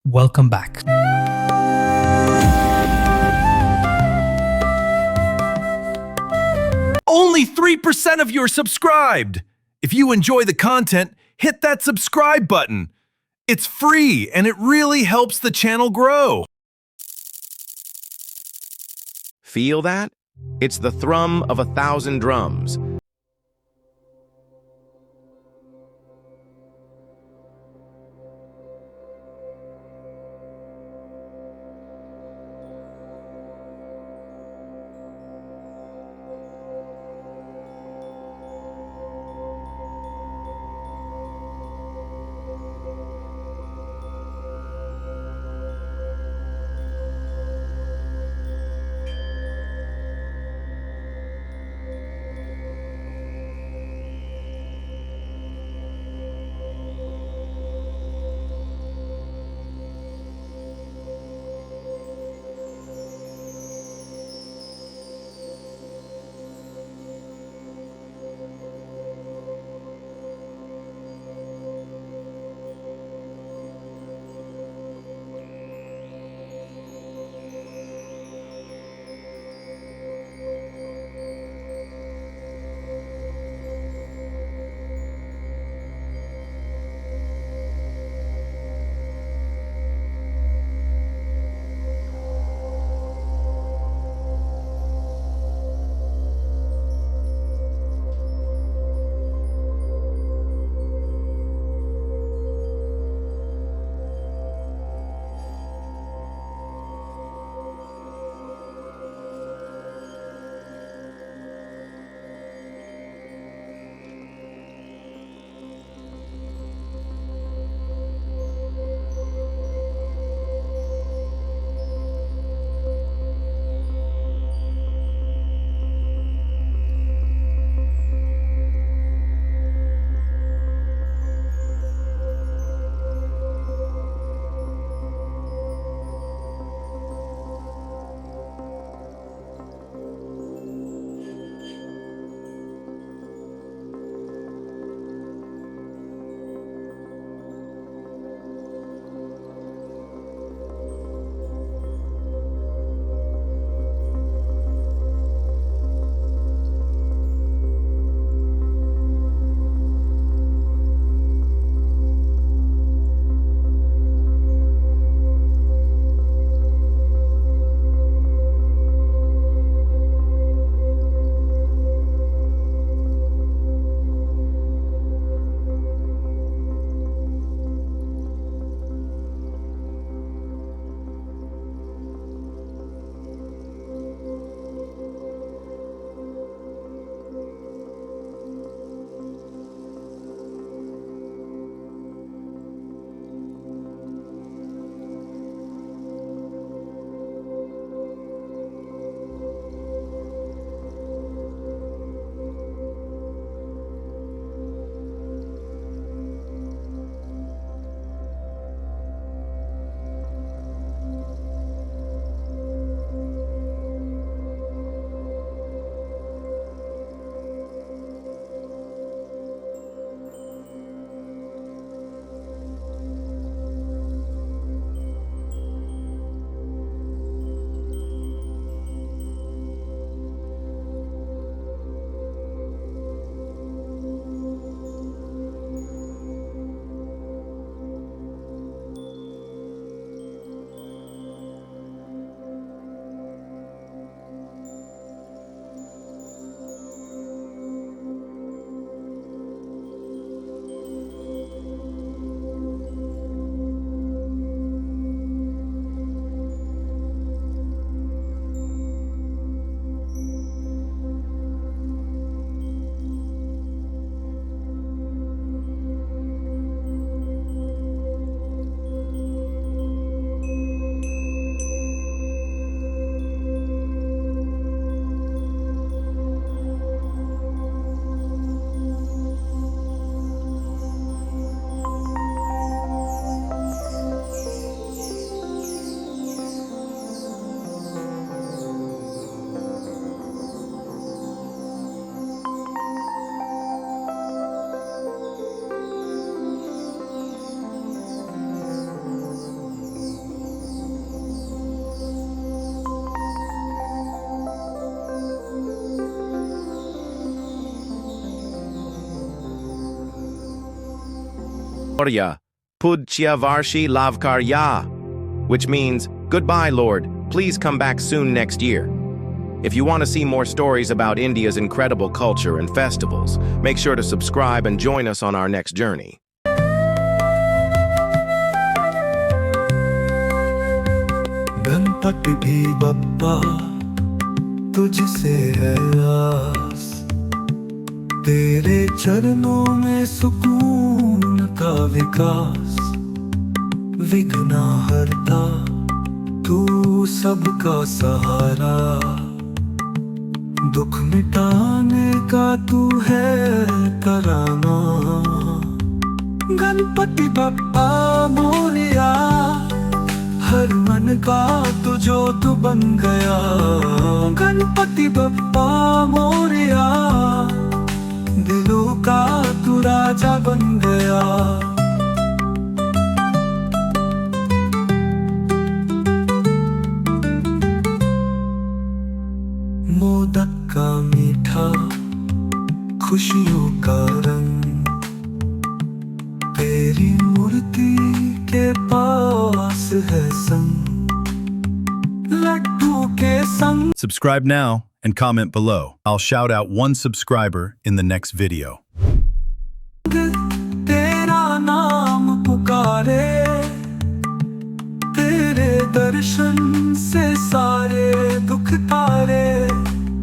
Welcome back. Only 3% of you are subscribed. If you enjoy the content, hit that subscribe button. It's free and it really helps the channel grow. Feel that? It's the thrum of 1,000 drums. Gloria, Pudchya Varshi Lavkarya, which means, goodbye, Lord, please come back soon next year. If you want to see more stories about India's incredible culture and festivals, make sure to subscribe and join us on our next journey. Ganpati भी बप्पा तुझसे है आस, तेरे चरणों में सुकून का विकास। विघ्न हरता तू सबका सहारा, दुख मिटाने का तू है तराना। गणपति बप्पा मोरिया, हर मन का तू जोत बन गया। गणपति बप्पा मोरिया, दिलों का तू राजा बन गया। मोदक का मीठा, खुशियों का रंग, तेरी मूर्ति के पास है संग। लड्डू के संग। Subscribe now and comment below. I'll shout out one subscriber in the next video. तेरा नाम पुकारे, तेरे दर्शन से सारे दुख तारे।